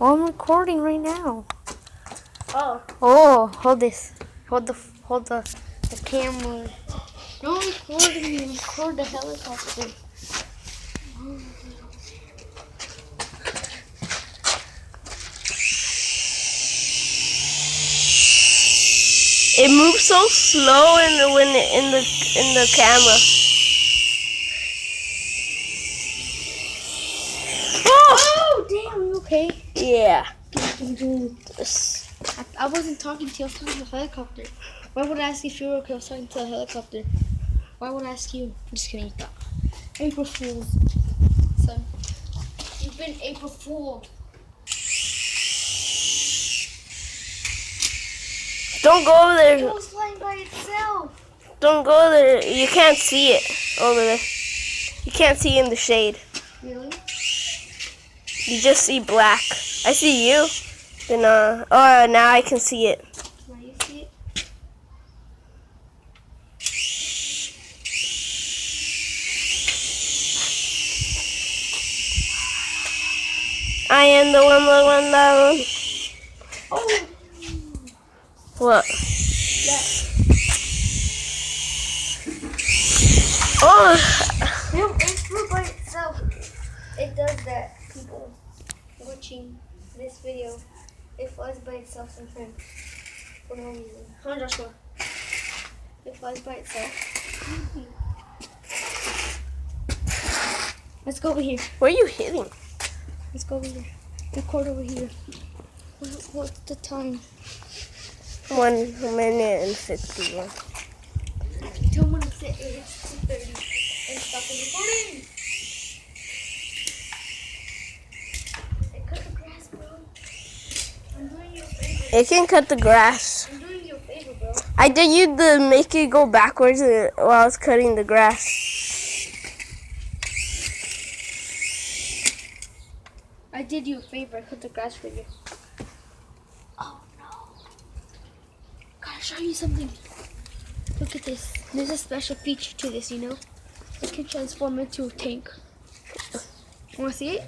Well, I'm recording right now. Oh. Oh, hold this. Hold the camera. Don't record me. Record the helicopter. It moves so slow in the camera. Oh, damn, you okay? Yeah. I wasn't talking to you, I was talking to the helicopter. Why would I ask if you were okay? I was talking to the helicopter. Why would I ask you? I'm just kidding. April Fool's. Son. You've been April Fooled. Don't go over It there. was flying by itself. Don't go there. You can't see it over there. You can't see in the shade. Really? You just see black. I see you. Then oh, now I can see it. Now you see it? I am the one. Oh! What? Yeah. Oh. It flew by itself. It does that. People watching this video, it flies by itself sometimes for no reason. Huh, Joshua? It flies by itself. Let's go over here. Where are you hitting? Let's go over here. Record over here. What's the time? 1 minute and 51. 2 minutes. It's 2:30. And stop the recording. It cut the grass, bro. I'm doing you a favor. It can cut the grass. I'm doing you a favor, bro. I did you to make it go backwards while I was cutting the grass. I did you a favor. I cut the grass for you. Oh no! Gotta show you something. Look at this. There's a special feature to this, you know? It can transform into a tank. Wanna see it?